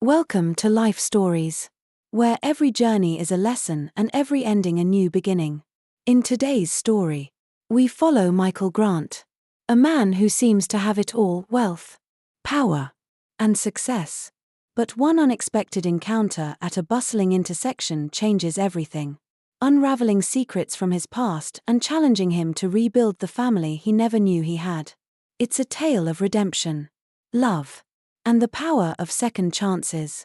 Welcome to Life Stories, where every journey is a lesson and every ending a new beginning. In today's story, we follow Michael Grant, a man who seems to have it all: wealth, power, and success. But one unexpected encounter at a bustling intersection changes everything, unraveling secrets from his past and challenging him to rebuild the family he never knew he had. It's a tale of redemption, love, and the power of second chances.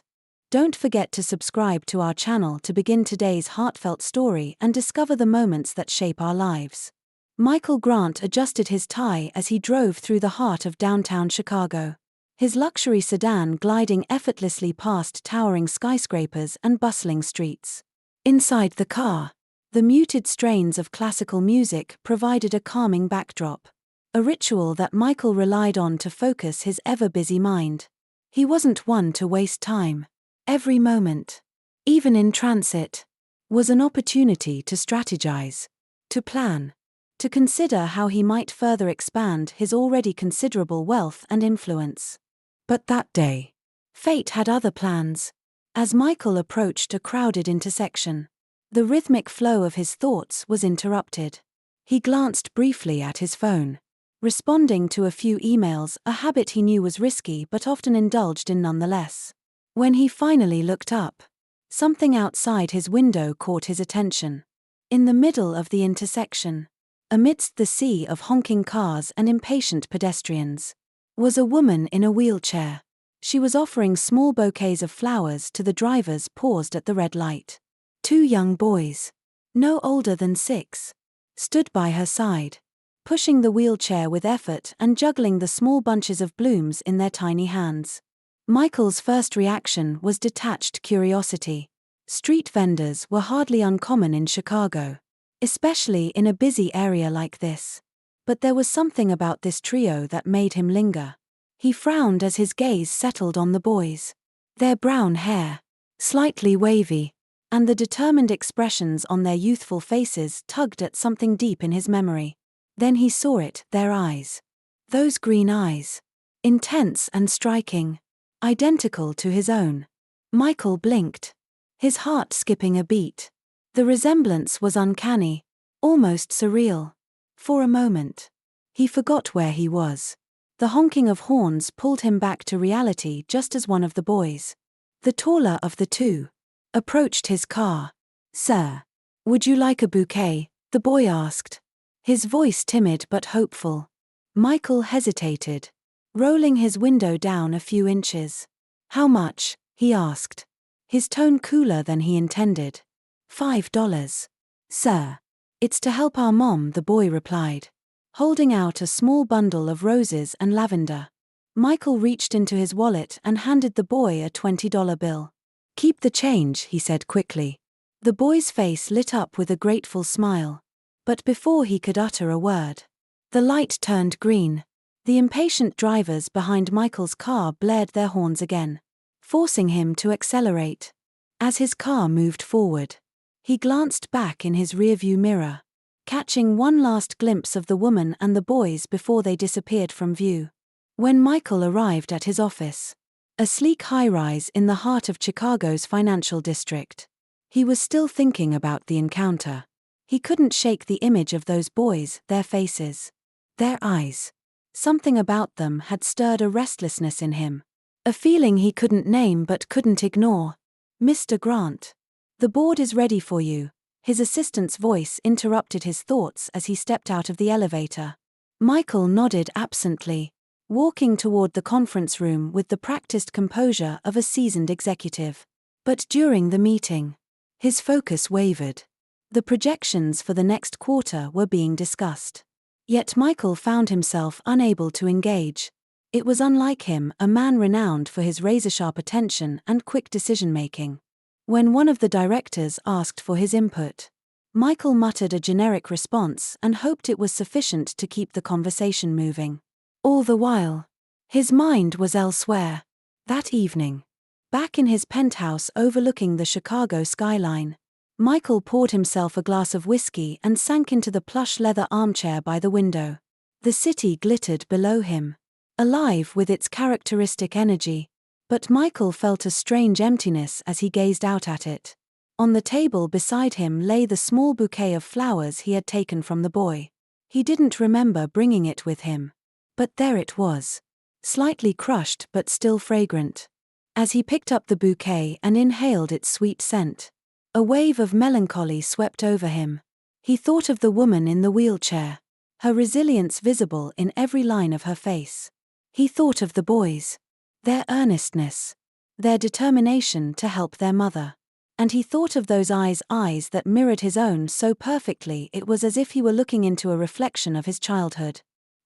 Don't forget to subscribe to our channel to begin today's heartfelt story and discover the moments that shape our lives. Michael Grant adjusted his tie as he drove through the heart of downtown Chicago, his luxury sedan gliding effortlessly past towering skyscrapers and bustling streets. Inside the car, the muted strains of classical music provided a calming backdrop, a ritual that Michael relied on to focus his ever-busy mind. He wasn't one to waste time. Every moment, even in transit, was an opportunity to strategize, to plan, to consider how he might further expand his already considerable wealth and influence. But that day, fate had other plans. As Michael approached a crowded intersection, the rhythmic flow of his thoughts was interrupted. He glanced briefly at his phone, responding to a few emails, a habit he knew was risky but often indulged in nonetheless. When he finally looked up, something outside his window caught his attention. In the middle of the intersection, amidst the sea of honking cars and impatient pedestrians, was a woman in a wheelchair. She was offering small bouquets of flowers to the drivers paused at the red light. Two young boys, no older than 6, stood by her side, pushing the wheelchair with effort and juggling the small bunches of blooms in their tiny hands. Michael's first reaction was detached curiosity. Street vendors were hardly uncommon in Chicago, especially in a busy area like this. But there was something about this trio that made him linger. He frowned as his gaze settled on the boys. Their brown hair, slightly wavy, and the determined expressions on their youthful faces tugged at something deep in his memory. Then he saw it, their eyes. Those green eyes. Intense and striking. Identical to his own. Michael blinked, his heart skipping a beat. The resemblance was uncanny, almost surreal. For a moment, he forgot where he was. The honking of horns pulled him back to reality just as one of the boys, the taller of the two, approached his car. "Sir, would you like a bouquet?" the boy asked, his voice timid but hopeful. Michael hesitated, rolling his window down a few inches. "How much?" he asked, his tone cooler than he intended. $5. "Sir, it's to help our mom," the boy replied, holding out a small bundle of roses and lavender. Michael reached into his wallet and handed the boy a $20 bill. "Keep the change," he said quickly. The boy's face lit up with a grateful smile. But before he could utter a word, the light turned green. The impatient drivers behind Michael's car blared their horns again, forcing him to accelerate. As his car moved forward, he glanced back in his rearview mirror, catching one last glimpse of the woman and the boys before they disappeared from view. When Michael arrived at his office, a sleek high-rise in the heart of Chicago's financial district, he was still thinking about the encounter. He couldn't shake the image of those boys, their faces, their eyes. Something about them had stirred a restlessness in him, a feeling he couldn't name but couldn't ignore. "Mr. Grant, the board is ready for you." His assistant's voice interrupted his thoughts as he stepped out of the elevator. Michael nodded absently, walking toward the conference room with the practiced composure of a seasoned executive. But during the meeting, his focus wavered. The projections for the next quarter were being discussed. Yet Michael found himself unable to engage. It was unlike him, a man renowned for his razor-sharp attention and quick decision-making. When one of the directors asked for his input, Michael muttered a generic response and hoped it was sufficient to keep the conversation moving. All the while, his mind was elsewhere. That evening, back in his penthouse overlooking the Chicago skyline, Michael poured himself a glass of whiskey and sank into the plush leather armchair by the window. The city glittered below him, alive with its characteristic energy. But Michael felt a strange emptiness as he gazed out at it. On the table beside him lay the small bouquet of flowers he had taken from the boy. He didn't remember bringing it with him. But there it was. Slightly crushed but still fragrant. As he picked up the bouquet and inhaled its sweet scent, a wave of melancholy swept over him. He thought of the woman in the wheelchair, her resilience visible in every line of her face. He thought of the boys, their earnestness, their determination to help their mother. And he thought of those eyes that mirrored his own so perfectly it was as if he were looking into a reflection of his childhood.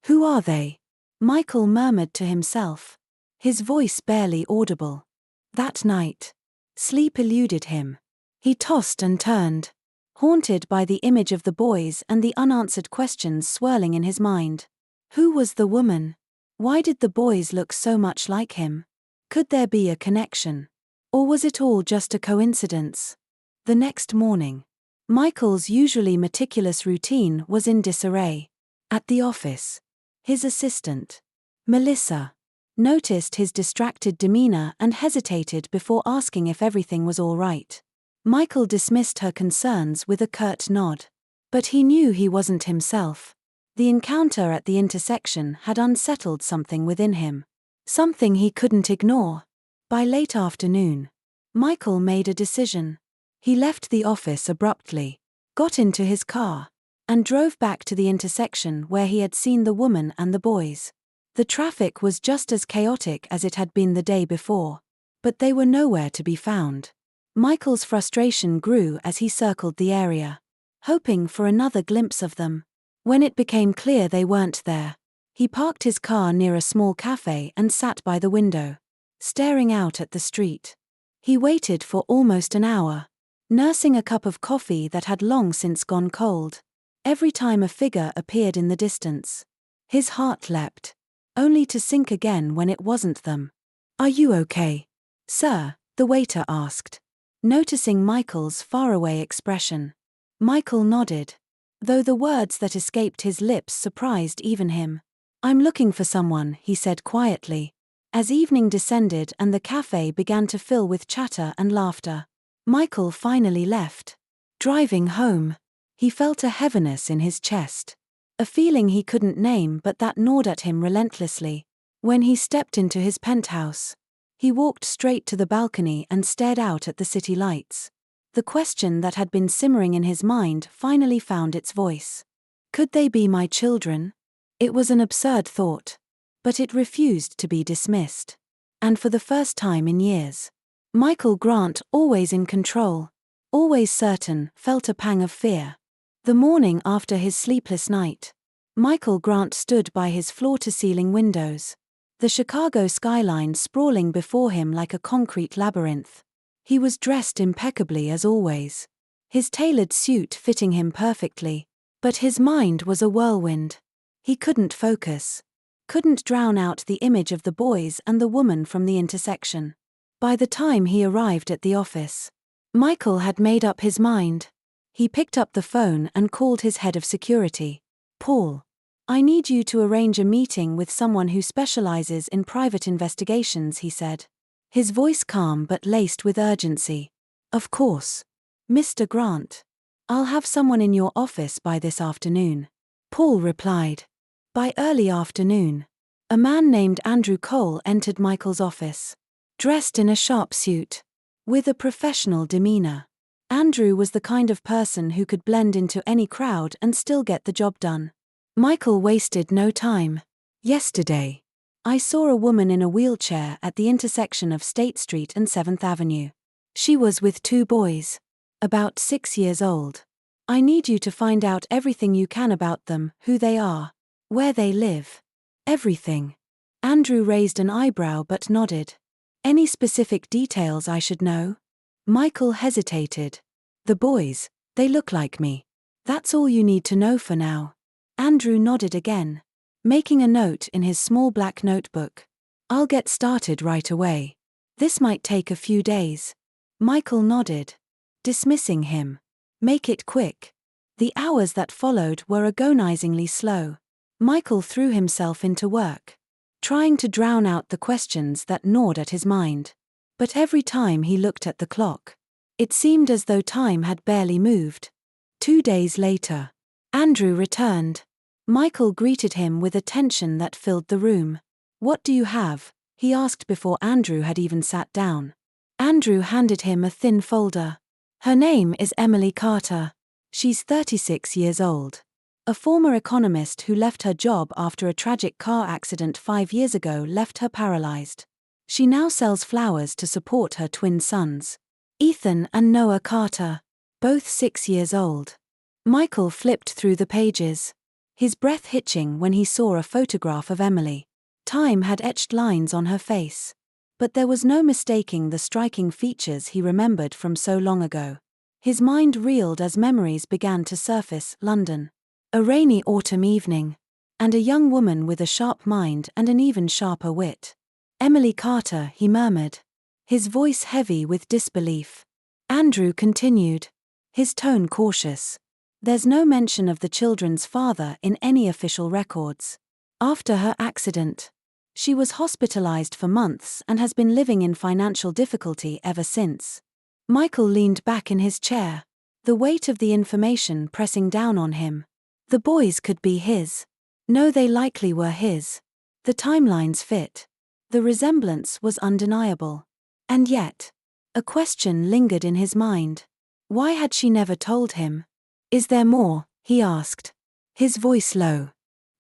"Who are they?" Michael murmured to himself, his voice barely audible. That night, sleep eluded him. He tossed and turned, haunted by the image of the boys and the unanswered questions swirling in his mind. Who was the woman? Why did the boys look so much like him? Could there be a connection? Or was it all just a coincidence? The next morning, Michael's usually meticulous routine was in disarray. At the office, his assistant, Melissa, noticed his distracted demeanor and hesitated before asking if everything was all right. Michael dismissed her concerns with a curt nod. But he knew he wasn't himself. The encounter at the intersection had unsettled something within him. Something he couldn't ignore. By late afternoon, Michael made a decision. He left the office abruptly, got into his car, and drove back to the intersection where he had seen the woman and the boys. The traffic was just as chaotic as it had been the day before, but they were nowhere to be found. Michael's frustration grew as he circled the area, hoping for another glimpse of them. When it became clear they weren't there, he parked his car near a small cafe and sat by the window, staring out at the street. He waited for almost an hour, nursing a cup of coffee that had long since gone cold. Every time a figure appeared in the distance, his heart leapt, only to sink again when it wasn't them. "Are you okay, sir?" the waiter asked, noticing Michael's faraway expression. Michael nodded, though the words that escaped his lips surprised even him. "I'm looking for someone," he said quietly. As evening descended and the cafe began to fill with chatter and laughter, Michael finally left. Driving home, he felt a heaviness in his chest, a feeling he couldn't name but that gnawed at him relentlessly. When he stepped into his penthouse, he walked straight to the balcony and stared out at the city lights. The question that had been simmering in his mind finally found its voice. Could they be my children? It was an absurd thought, but it refused to be dismissed. And for the first time in years, Michael Grant, always in control, always certain, felt a pang of fear. The morning after his sleepless night, Michael Grant stood by his floor-to-ceiling windows, the Chicago skyline sprawling before him like a concrete labyrinth. He was dressed impeccably as always, his tailored suit fitting him perfectly, but his mind was a whirlwind. He couldn't focus, couldn't drown out the image of the boys and the woman from the intersection. By the time he arrived at the office, Michael had made up his mind. He picked up the phone and called his head of security. "Paul, I need you to arrange a meeting with someone who specializes in private investigations," he said, his voice calm but laced with urgency. "Of course, Mr. Grant. I'll have someone in your office by this afternoon," Paul replied. By early afternoon, a man named Andrew Cole entered Michael's office, dressed in a sharp suit, with a professional demeanor. Andrew was the kind of person who could blend into any crowd and still get the job done. Michael wasted no time. "Yesterday, I saw a woman in a wheelchair at the intersection of State Street and 7th Avenue. She was with two boys, about 6 years old. I need you to find out everything you can about them, who they are, where they live. Everything." Andrew raised an eyebrow but nodded. "Any specific details I should know?" Michael hesitated. "The boys, they look like me. That's all you need to know for now." Andrew nodded again, making a note in his small black notebook. "I'll get started right away. This might take a few days." Michael nodded, dismissing him. "Make it quick." The hours that followed were agonizingly slow. Michael threw himself into work, trying to drown out the questions that gnawed at his mind. But every time he looked at the clock, it seemed as though time had barely moved. 2 days later, Andrew returned. Michael greeted him with a tension that filled the room. "What do you have?" he asked before Andrew had even sat down. Andrew handed him a thin folder. "Her name is Emily Carter. She's 36 years old. A former economist who left her job after a tragic car accident 5 years ago left her paralyzed. She now sells flowers to support her twin sons, Ethan and Noah Carter, both 6 years old." Michael flipped through the pages, his breath hitching when he saw a photograph of Emily. Time had etched lines on her face, but there was no mistaking the striking features he remembered from so long ago. His mind reeled as memories began to surface. London. A rainy autumn evening. And a young woman with a sharp mind and an even sharper wit. "Emily Carter," he murmured, his voice heavy with disbelief. Andrew continued, his tone cautious. "There's no mention of the children's father in any official records. After her accident, she was hospitalized for months and has been living in financial difficulty ever since." Michael leaned back in his chair, the weight of the information pressing down on him. The boys could be his. No, they likely were his. The timelines fit. The resemblance was undeniable. And yet, a question lingered in his mind. Why had she never told him? "Is there more?" he asked, his voice low.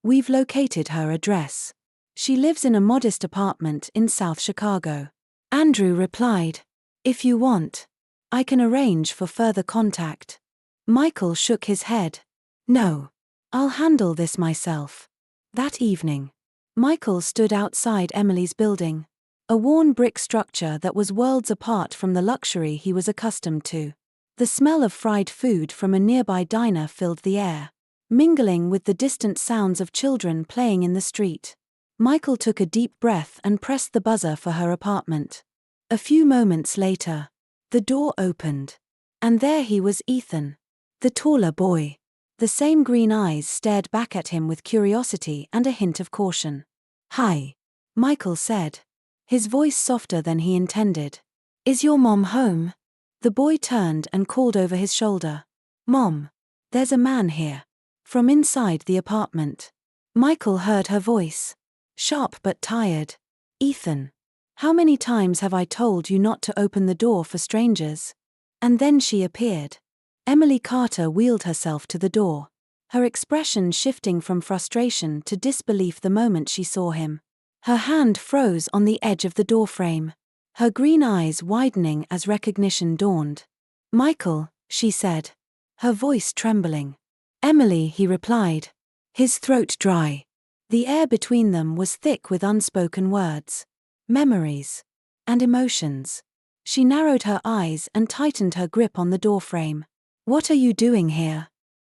"We've located her address. She lives in a modest apartment in South Chicago." Andrew replied, "If you want, I can arrange for further contact." Michael shook his head. "No. I'll handle this myself." That evening, Michael stood outside Emily's building, a worn brick structure that was worlds apart from the luxury he was accustomed to. The smell of fried food from a nearby diner filled the air, mingling with the distant sounds of children playing in the street. Michael took a deep breath and pressed the buzzer for her apartment. A few moments later, the door opened. And there he was, Ethan, the taller boy. The same green eyes stared back at him with curiosity and a hint of caution. "Hi," Michael said, his voice softer than he intended. "Is your mom home?" The boy turned and called over his shoulder. "Mom, there's a man here." From inside the apartment, Michael heard her voice, sharp but tired. "Ethan, how many times have I told you not to open the door for strangers?" And then she appeared. Emily Carter wheeled herself to the door, her expression shifting from frustration to disbelief the moment she saw him. Her hand froze on the edge of the doorframe, her green eyes widening as recognition dawned. "Michael," she said, her voice trembling. "Emily," he replied, his throat dry. The air between them was thick with unspoken words, memories, and emotions. She narrowed her eyes and tightened her grip on the doorframe. "What are you doing here?"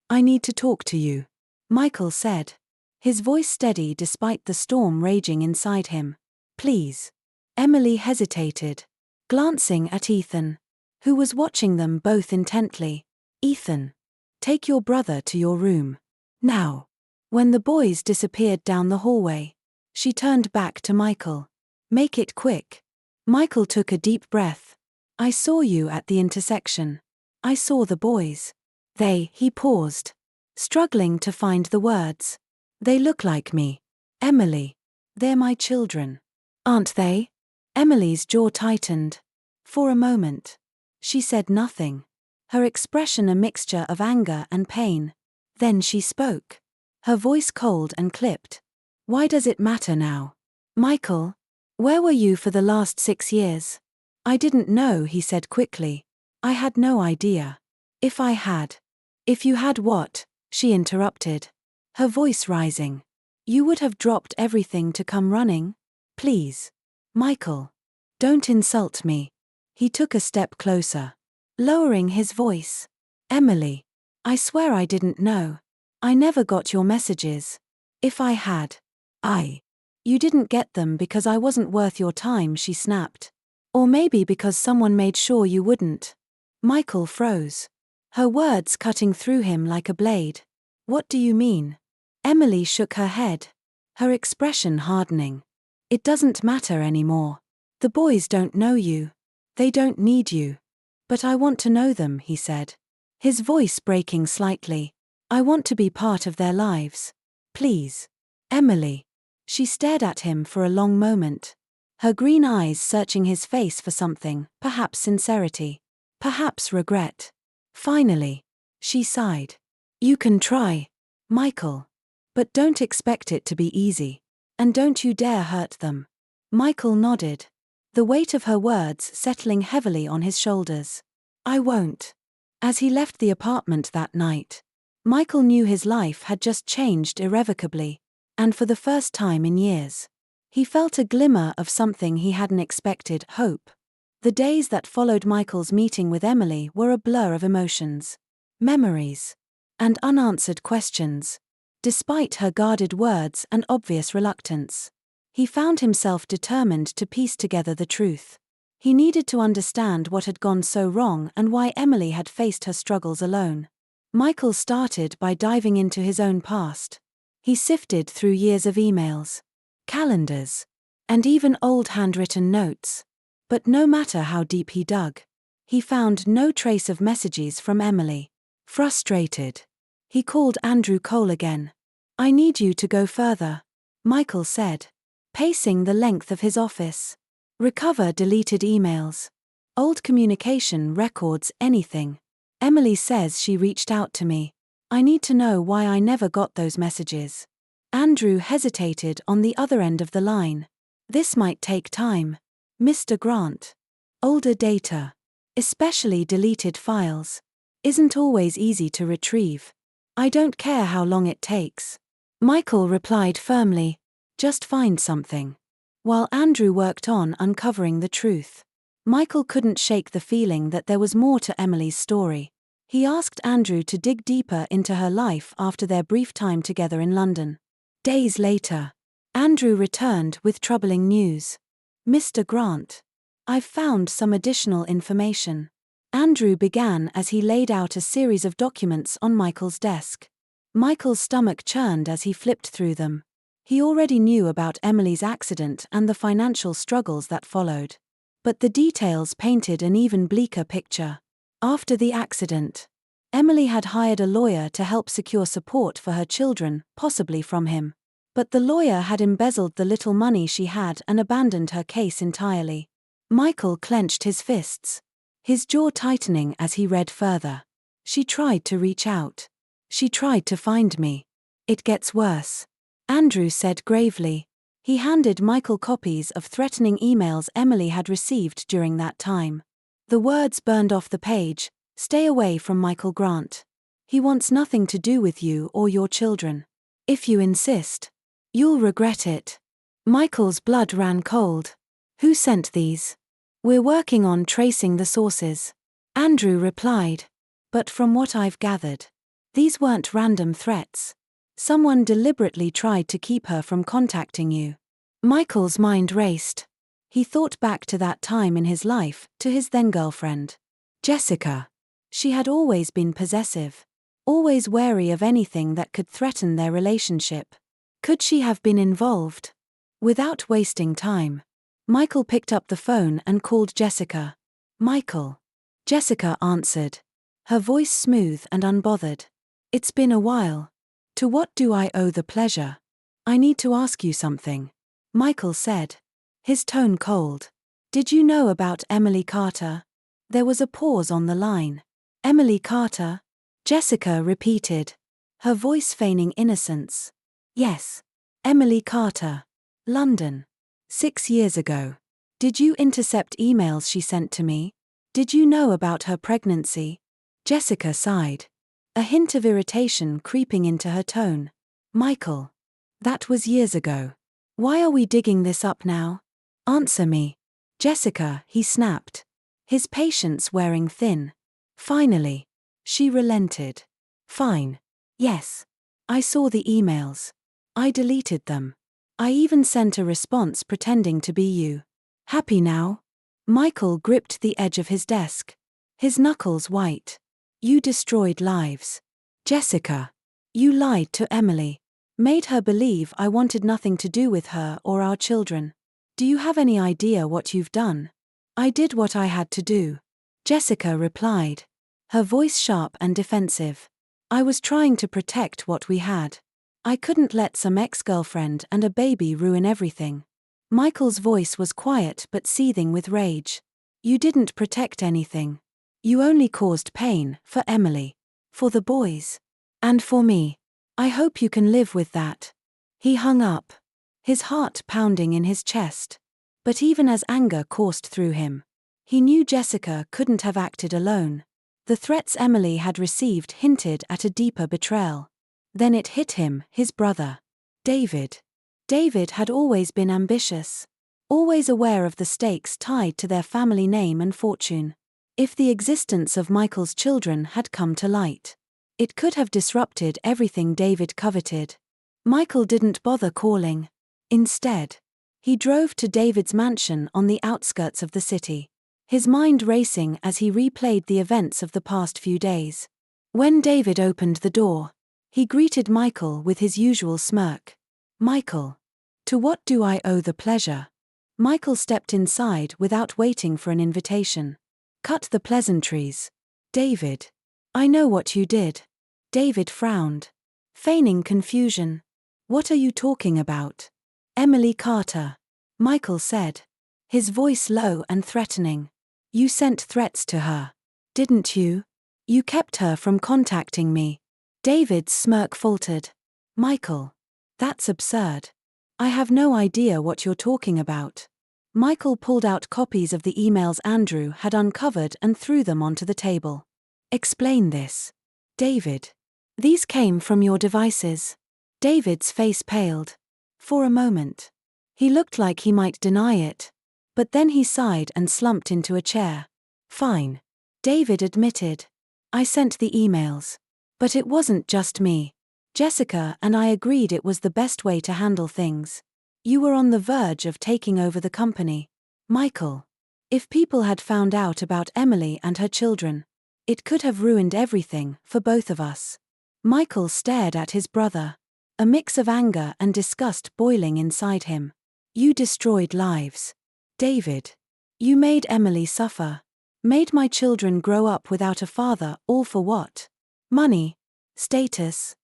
"I need to talk to you," Michael said, his voice steady despite the storm raging inside him. "Please." Emily hesitated, glancing at Ethan, who was watching them both intently. "Ethan, take your brother to your room. Now." When the boys disappeared down the hallway, she turned back to Michael. "Make it quick." Michael took a deep breath. "I saw you at the intersection. I saw the boys. He paused, struggling to find the words. "They look like me. Emily. They're my children." "Aren't they?" Emily's jaw tightened. For a moment, she said nothing, her expression a mixture of anger and pain. Then she spoke, her voice cold and clipped. "Why does it matter now? Michael, where were you for the last 6 years?" "I didn't know," he said quickly. "I had no idea. If I had." "If you had what?" she interrupted, her voice rising. "You would have dropped everything to come running? Please. Michael. Don't insult me." He took a step closer, lowering his voice. "Emily. I swear I didn't know. I never got your messages. If I had, You didn't get them because I wasn't worth your time," she snapped. "Or maybe because someone made sure you wouldn't." Michael froze, her words cutting through him like a blade. "What do you mean?" Emily shook her head, her expression hardening. It doesn't matter anymore. The boys don't know you. They don't need you. But I want to know them, he said. His voice breaking slightly. I want to be part of their lives. Please. Emily. She stared at him for a long moment. Her green eyes searching his face for something, perhaps sincerity. Perhaps regret. Finally. She sighed. You can try, Michael. But don't expect it to be easy. And don't you dare hurt them. Michael nodded. The weight of her words settling heavily on his shoulders. I won't. As he left the apartment that night, Michael knew his life had just changed irrevocably, and for the first time in years. He felt a glimmer of something he hadn't expected, hope. The days that followed Michael's meeting with Emily were a blur of emotions, memories, and unanswered questions. Despite her guarded words and obvious reluctance, he found himself determined to piece together the truth. He needed to understand what had gone so wrong and why Emily had faced her struggles alone. Michael started by diving into his own past. He sifted through years of emails, calendars, and even old handwritten notes. But no matter how deep he dug, he found no trace of messages from Emily. Frustrated, he called Andrew Cole again. I need you to go further, Michael said, pacing the length of his office. Recover deleted emails. Old communication records, anything. Emily says she reached out to me. I need to know why I never got those messages. Andrew hesitated on the other end of the line. This might take time, Mr. Grant. Older data, especially deleted files, isn't always easy to retrieve. I don't care how long it takes. Michael replied firmly, just find something. While Andrew worked on uncovering the truth, Michael couldn't shake the feeling that there was more to Emily's story. He asked Andrew to dig deeper into her life after their brief time together in London. Days later, Andrew returned with troubling news. Mr. Grant, I've found some additional information. Andrew began as he laid out a series of documents on Michael's desk. Michael's stomach churned as he flipped through them. He already knew about Emily's accident and the financial struggles that followed. But the details painted an even bleaker picture. After the accident, Emily had hired a lawyer to help secure support for her children, possibly from him. But the lawyer had embezzled the little money she had and abandoned her case entirely. Michael clenched his fists, his jaw tightening as he read further. She tried to reach out. She tried to find me. It gets worse, Andrew said gravely. He handed Michael copies of threatening emails Emily had received during that time. The words burned off the page, stay away from Michael Grant. He wants nothing to do with you or your children. If you insist, you'll regret it. Michael's blood ran cold. Who sent these? We're working on tracing the sources, Andrew replied. But from what I've gathered, these weren't random threats. Someone deliberately tried to keep her from contacting you. Michael's mind raced. He thought back to that time in his life, to his then-girlfriend, Jessica. She had always been possessive, always wary of anything that could threaten their relationship. Could she have been involved? Without wasting time, Michael picked up the phone and called Jessica. Michael. Jessica answered, her voice smooth and unbothered. It's been a while. To what do I owe the pleasure? I need to ask you something, Michael said, his tone cold. Did you know about Emily Carter? There was a pause on the line. Emily Carter? Jessica repeated, her voice feigning innocence. Yes. Emily Carter. London. 6 years ago. Did you intercept emails she sent to me? Did you know about her pregnancy? Jessica sighed, a hint of irritation creeping into her tone. Michael. That was years ago. Why are we digging this up now? Answer me. Jessica, he snapped, his patience wearing thin. Finally, she relented. Fine. Yes. I saw the emails. I deleted them. I even sent a response pretending to be you. Happy now? Michael gripped the edge of his desk, his knuckles white. You destroyed lives. Jessica. You lied to Emily. Made her believe I wanted nothing to do with her or our children. Do you have any idea what you've done? I did what I had to do. Jessica replied, her voice sharp and defensive. I was trying to protect what we had. I couldn't let some ex-girlfriend and a baby ruin everything. Michael's voice was quiet but seething with rage. You didn't protect anything. You only caused pain, for Emily. For the boys. And for me. I hope you can live with that. He hung up. His heart pounding in his chest. But even as anger coursed through him, he knew Jessica couldn't have acted alone. The threats Emily had received hinted at a deeper betrayal. Then it hit him, his brother. David. David had always been ambitious. Always aware of the stakes tied to their family name and fortune. If the existence of Michael's children had come to light, it could have disrupted everything David coveted. Michael didn't bother calling. Instead, he drove to David's mansion on the outskirts of the city, his mind racing as he replayed the events of the past few days. When David opened the door, he greeted Michael with his usual smirk. Michael. To what do I owe the pleasure? Michael stepped inside without waiting for an invitation. Cut the pleasantries. David. I know what you did. David frowned, feigning confusion. What are you talking about? Emily Carter. Michael said, his voice low and threatening. You sent threats to her. Didn't you? You kept her from contacting me. David's smirk faltered. Michael. That's absurd. I have no idea what you're talking about. Michael pulled out copies of the emails Andrew had uncovered and threw them onto the table. Explain this. David. These came from your devices. David's face paled. For a moment. He looked like he might deny it. But then he sighed and slumped into a chair. Fine. David admitted. I sent the emails. But it wasn't just me. Jessica and I agreed it was the best way to handle things. You were on the verge of taking over the company. Michael. If people had found out about Emily and her children, it could have ruined everything for both of us. Michael stared at his brother, a mix of anger and disgust boiling inside him. You destroyed lives. David. You made Emily suffer. Made my children grow up without a father, all for what? Money. Status.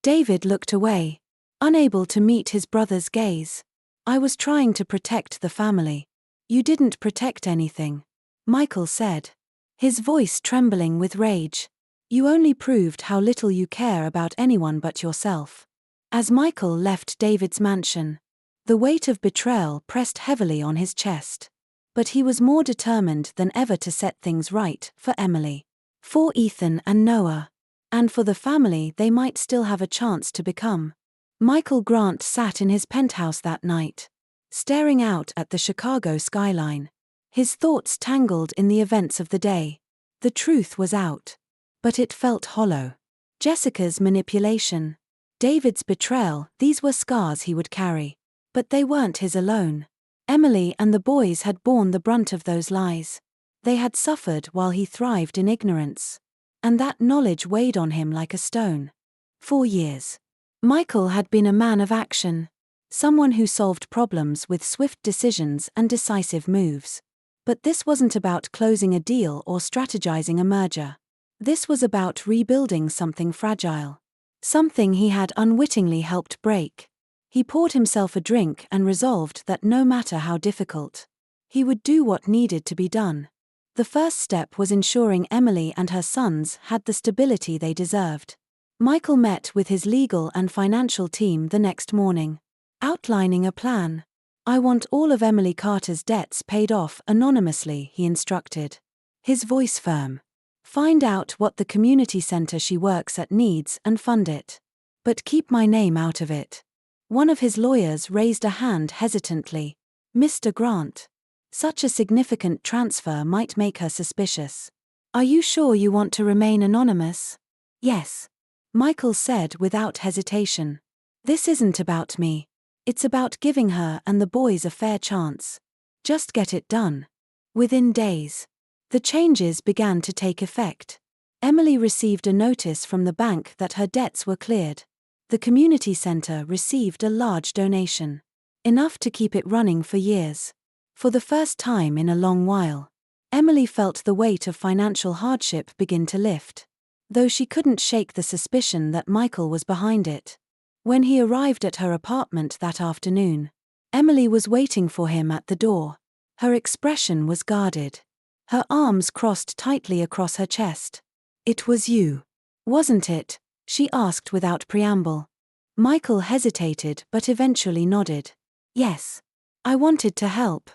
David looked away, unable to meet his brother's gaze. I was trying to protect the family. You didn't protect anything. Michael said, his voice trembling with rage. You only proved how little you care about anyone but yourself. As Michael left David's mansion, the weight of betrayal pressed heavily on his chest. But he was more determined than ever to set things right for Emily, for Ethan and Noah, and for the family they might still have a chance to become. Michael Grant sat in his penthouse that night, staring out at the Chicago skyline. His thoughts tangled in the events of the day. The truth was out. But it felt hollow. Jessica's manipulation. David's betrayal, these were scars he would carry. But they weren't his alone. Emily and the boys had borne the brunt of those lies. They had suffered while he thrived in ignorance. And that knowledge weighed on him like a stone. For years, Michael had been a man of action. Someone who solved problems with swift decisions and decisive moves. But this wasn't about closing a deal or strategizing a merger. This was about rebuilding something fragile. Something he had unwittingly helped break. He poured himself a drink and resolved that no matter how difficult, he would do what needed to be done. The first step was ensuring Emily and her sons had the stability they deserved. Michael met with his legal and financial team the next morning, outlining a plan. I want all of Emily Carter's debts paid off anonymously, he instructed. His voice firm. Find out what the community center she works at needs and fund it. But keep my name out of it. One of his lawyers raised a hand hesitantly. Mr. Grant. Such a significant transfer might make her suspicious. Are you sure you want to remain anonymous? Yes. Michael said without hesitation. This isn't about me. It's about giving her and the boys a fair chance. Just get it done. Within days, the changes began to take effect. Emily received a notice from the bank that her debts were cleared. The community center received a large donation. enough to keep it running for years. For the first time in a long while, Emily felt the weight of financial hardship begin to lift, though she couldn't shake the suspicion that Michael was behind it. When he arrived at her apartment that afternoon, Emily was waiting for him at the door. Her expression was guarded. Her arms crossed tightly across her chest. "It was you, wasn't it?" she asked without preamble. Michael hesitated but eventually nodded. "Yes. I wanted to help."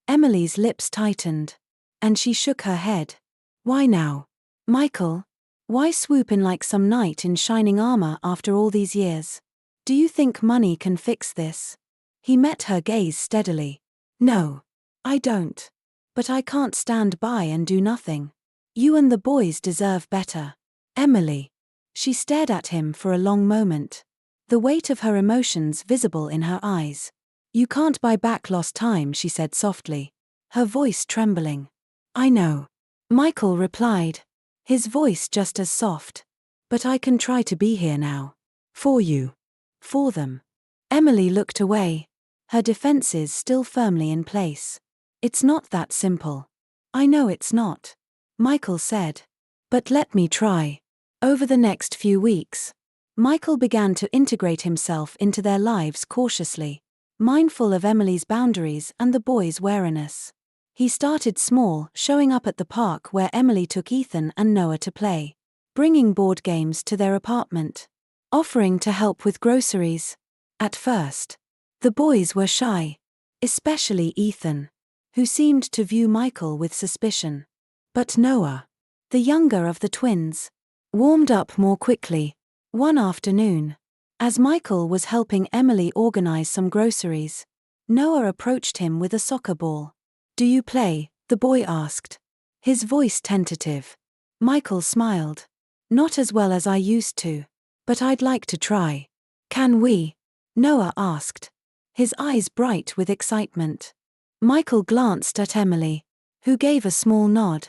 Emily's lips tightened, and she shook her head. "Why now, Michael? Why swoop in like some knight in shining armor after all these years? Do you think money can fix this?" He met her gaze steadily. "No, I don't. But I can't stand by and do nothing. You and the boys deserve better." "Emily." She stared at him for a long moment, the weight of her emotions visible in her eyes. "You can't buy back lost time," she said softly, her voice trembling. "I know," Michael replied, his voice just as soft. "But I can try to be here now. For you. For them." Emily looked away, her defenses still firmly in place. "It's not that simple." "I know it's not," Michael said. "But let me try." Over the next few weeks, Michael began to integrate himself into their lives cautiously, mindful of Emily's boundaries and the boys' wariness. He started small, showing up at the park where Emily took Ethan and Noah to play, bringing board games to their apartment, offering to help with groceries. At first, the boys were shy, especially Ethan, who seemed to view Michael with suspicion. But Noah, the younger of the twins, warmed up more quickly. One afternoon, as Michael was helping Emily organize some groceries, Noah approached him with a soccer ball. "Do you play?" the boy asked, his voice tentative. Michael smiled. "Not as well as I used to, but I'd like to try." "Can we?" Noah asked, his eyes bright with excitement. Michael glanced at Emily, who gave a small nod,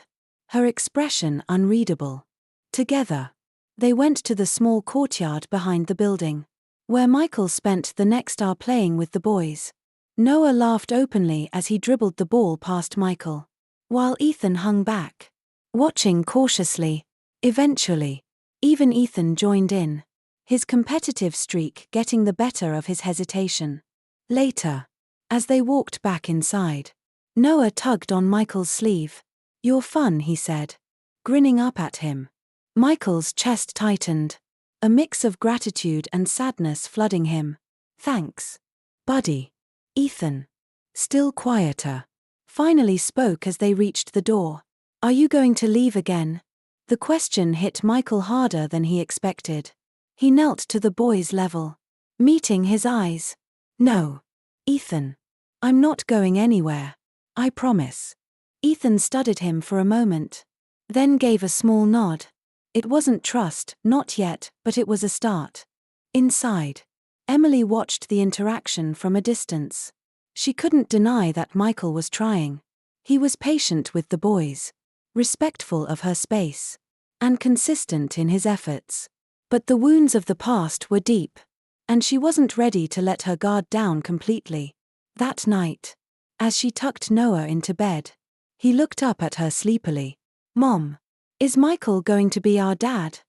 her expression unreadable. Together, they went to the small courtyard behind the building, where Michael spent the next hour playing with the boys. Noah laughed openly as he dribbled the ball past Michael, while Ethan hung back, watching cautiously. Eventually, even Ethan joined in, his competitive streak getting the better of his hesitation. Later, as they walked back inside, Noah tugged on Michael's sleeve. "You're fun," he said, grinning up at him. Michael's chest tightened, a mix of gratitude and sadness flooding him. "Thanks, buddy." Ethan, still quieter, finally spoke as they reached the door. "Are you going to leave again?" The question hit Michael harder than he expected. He knelt to the boy's level, meeting his eyes. "No, Ethan. I'm not going anywhere. I promise." Ethan studied him for a moment, then gave a small nod. It wasn't trust, not yet, but it was a start. Inside, Emily watched the interaction from a distance. She couldn't deny that Michael was trying. He was patient with the boys, respectful of her space, and consistent in his efforts. But the wounds of the past were deep, and she wasn't ready to let her guard down completely. That night, as she tucked Noah into bed, he looked up at her sleepily. "Mom, is Michael going to be our dad?"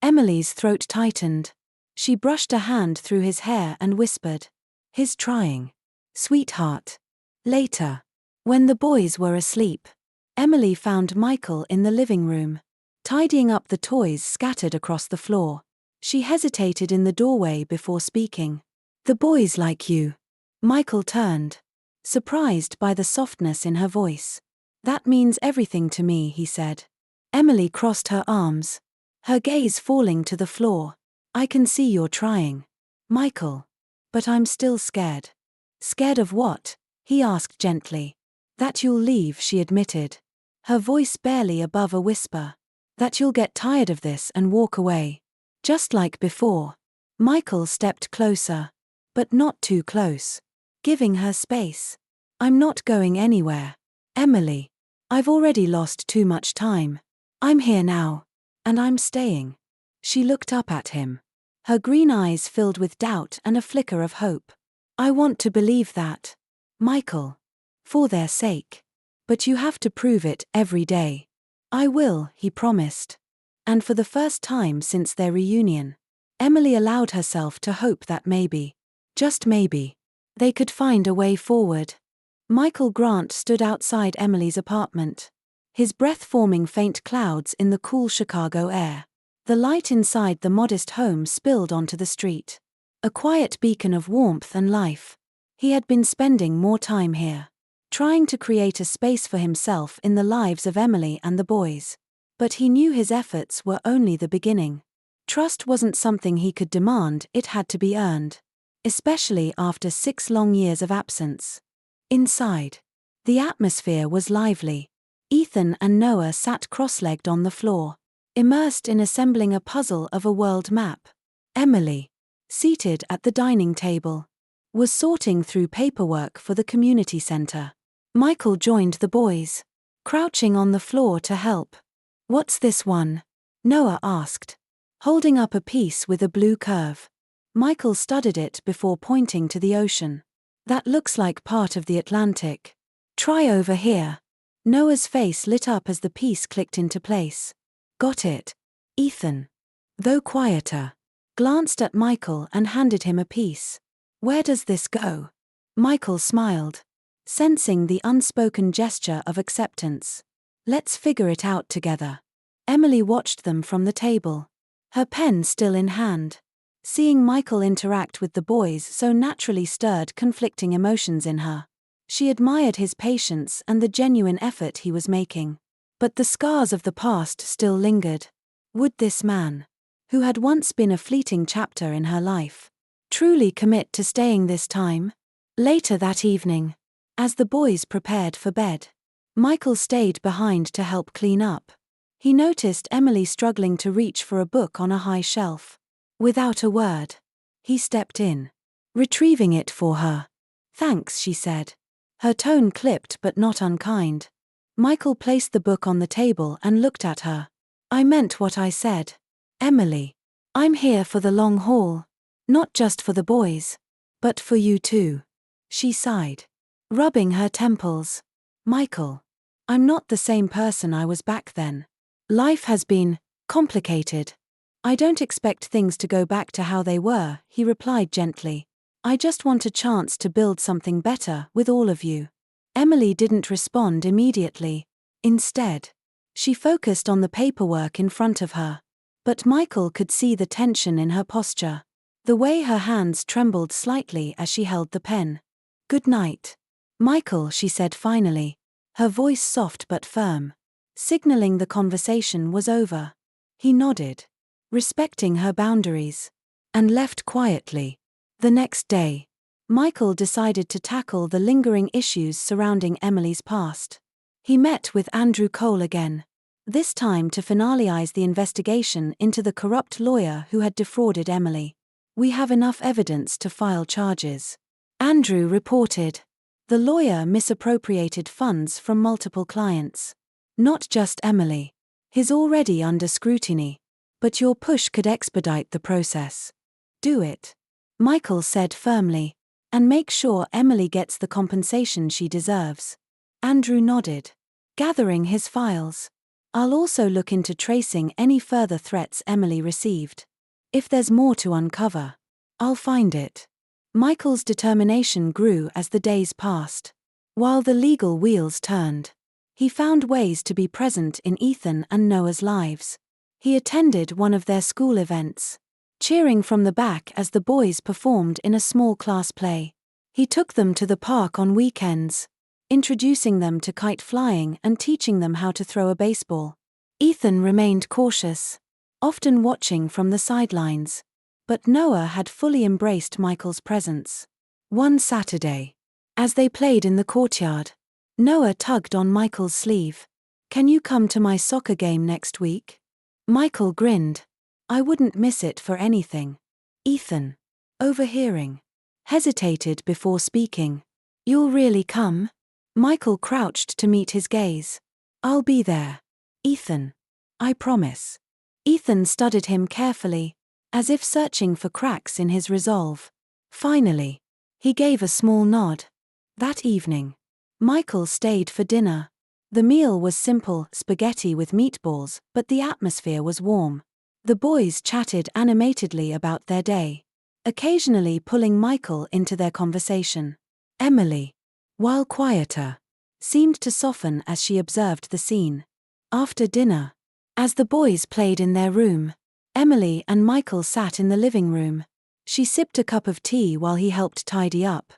Emily's throat tightened. She brushed a hand through his hair and whispered, "He's trying, sweetheart." Later, when the boys were asleep, Emily found Michael in the living room, tidying up the toys scattered across the floor. She hesitated in the doorway before speaking. "The boys like you." Michael turned, surprised by the softness in her voice. "That means everything to me," he said. Emily crossed her arms, her gaze falling to the floor. "I can see you're trying, Michael. But I'm still scared." "Scared of what?" he asked gently. "That you'll leave," she admitted, her voice barely above a whisper. "That you'll get tired of this and walk away. Just like before." Michael stepped closer, but not too close, giving her space. "I'm not going anywhere, Emily. I've already lost too much time. I'm here now, and I'm staying." She looked up at him, her green eyes filled with doubt and a flicker of hope. I want to believe that, Michael. For their sake. But you have to prove it every day. I will, he promised. And for the first time since their reunion, Emily allowed herself to hope that maybe, just maybe, they could find a way forward. Michael Grant stood outside Emily's apartment, his breath forming faint clouds in the cool Chicago air. The light inside the modest home spilled onto the street, a quiet beacon of warmth and life. He had been spending more time here, trying to create a space for himself in the lives of Emily and the boys. But he knew his efforts were only the beginning. Trust wasn't something he could demand, it had to be earned. Especially after 6 long years of absence. Inside, the atmosphere was lively. Ethan and Noah sat cross-legged on the floor, immersed in assembling a puzzle of a world map. Emily, seated at the dining table, was sorting through paperwork for the community center. Michael joined the boys, crouching on the floor to help. "What's this one?" Noah asked, holding up a piece with a blue curve. Michael studied it before pointing to the ocean. "That looks like part of the Atlantic. Try over here." Noah's face lit up as the piece clicked into place. "Got it." Ethan, though quieter, glanced at Michael and handed him a piece. "Where does this go?" Michael smiled, sensing the unspoken gesture of acceptance. "Let's figure it out together." Emily watched them from the table, her pen still in hand. Seeing Michael interact with the boys so naturally stirred conflicting emotions in her. She admired his patience and the genuine effort he was making. But the scars of the past still lingered. Would this man, who had once been a fleeting chapter in her life, truly commit to staying this time? Later that evening, as the boys prepared for bed, Michael stayed behind to help clean up. He noticed Emily struggling to reach for a book on a high shelf. Without a word, he stepped in, retrieving it for her. "Thanks," she said, her tone clipped but not unkind. Michael placed the book on the table and looked at her. "I meant what I said, Emily. I'm here for the long haul. Not just for the boys, but for you too." She sighed, rubbing her temples. "Michael, I'm not the same person I was back then. Life has been complicated. I don't expect things to go back to how they were," he replied gently. "I just want a chance to build something better with all of you." Emily didn't respond immediately. Instead, she focused on the paperwork in front of her. But Michael could see the tension in her posture, the way her hands trembled slightly as she held the pen. "Good night, Michael," she said finally, her voice soft but firm, signaling the conversation was over. He nodded, respecting her boundaries, and left quietly. The next day, Michael decided to tackle the lingering issues surrounding Emily's past. He met with Andrew Cole again, this time to finalize the investigation into the corrupt lawyer who had defrauded Emily. "We have enough evidence to file charges," Andrew reported. "The lawyer misappropriated funds from multiple clients. Not just Emily. He's already under scrutiny. But your push could expedite the process. Do it," Michael said firmly, "and make sure Emily gets the compensation she deserves." Andrew nodded, gathering his files. "I'll also look into tracing any further threats Emily received. If there's more to uncover, I'll find it." Michael's determination grew as the days passed. While the legal wheels turned, he found ways to be present in Ethan and Noah's lives. He attended one of their school events, cheering from the back as the boys performed in a small class play. He took them to the park on weekends, introducing them to kite flying and teaching them how to throw a baseball. Ethan remained cautious, often watching from the sidelines, but Noah had fully embraced Michael's presence. One Saturday, as they played in the courtyard, Noah tugged on Michael's sleeve. "Can you come to my soccer game next week?" Michael grinned. "I wouldn't miss it for anything." Ethan, overhearing, hesitated before speaking. "You'll really come?" Michael crouched to meet his gaze. "I'll be there, Ethan. I promise." Ethan studied him carefully, as if searching for cracks in his resolve. Finally, He gave a small nod. That evening, Michael stayed for dinner. The meal was simple, spaghetti with meatballs, but the atmosphere was warm. The boys chatted animatedly about their day, occasionally pulling Michael into their conversation. Emily, while quieter, seemed to soften as she observed the scene. After dinner, as the boys played in their room, Emily and Michael sat in the living room. She sipped a cup of tea while he helped tidy up.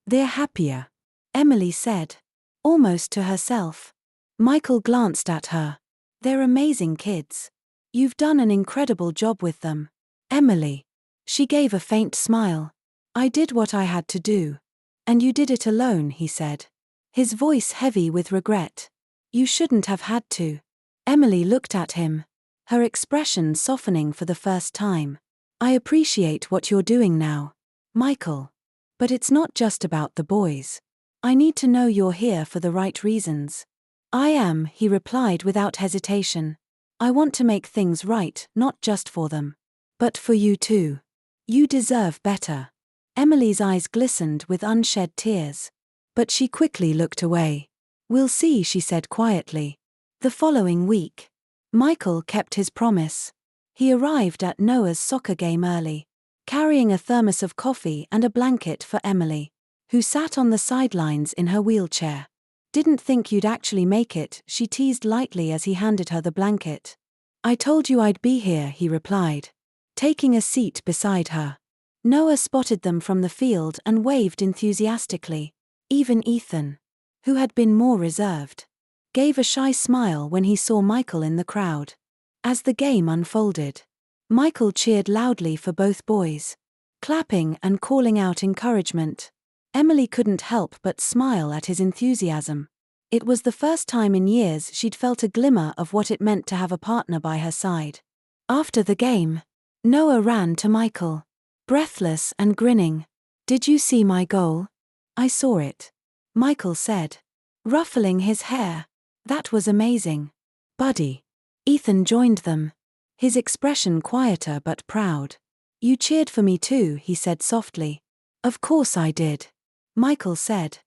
"They're happier," Emily said, almost to herself. Michael glanced at her. "They're amazing kids. You've done an incredible job with them." "Emily." She gave a faint smile. "I did what I had to do. And you did it alone," he said, his voice heavy with regret. "You shouldn't have had to." Emily looked at him, her expression softening for the first time. "I appreciate what you're doing now, Michael. But it's not just about the boys. I need to know you're here for the right reasons." "I am," he replied without hesitation. "I want to make things right, not just for them, but for you too. You deserve better." Emily's eyes glistened with unshed tears. But she quickly looked away. "We'll see," she said quietly. The following week, Michael kept his promise. He arrived at Noah's soccer game early, carrying a thermos of coffee and a blanket for Emily, who sat on the sidelines in her wheelchair. "Didn't think you'd actually make it," she teased lightly as he handed her the blanket. "I told you I'd be here," he replied, taking a seat beside her. Noah spotted them from the field and waved enthusiastically. Even Ethan, who had been more reserved, gave a shy smile when he saw Michael in the crowd. As the game unfolded, Michael cheered loudly for both boys, clapping and calling out encouragement. Emily couldn't help but smile at his enthusiasm. It was the first time in years she'd felt a glimmer of what it meant to have a partner by her side. After the game, Noah ran to Michael, breathless and grinning. "Did you see my goal?" "I saw it," Michael said, ruffling his hair. "That was amazing, buddy." Ethan joined them, his expression quieter but proud. "You cheered for me too," he said softly. "Of course I did," Michael said,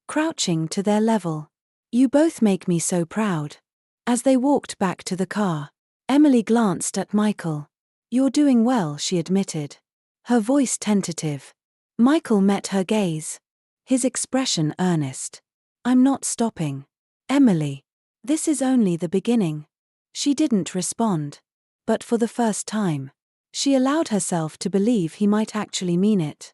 crouching to their level. "You both make me so proud." As they walked back to the car, Emily glanced at Michael. "You're doing well," she admitted, her voice tentative. Michael met her gaze, his expression earnest. "I'm not stopping, Emily. This is only the beginning." She didn't respond. But for the first time, she allowed herself to believe he might actually mean it.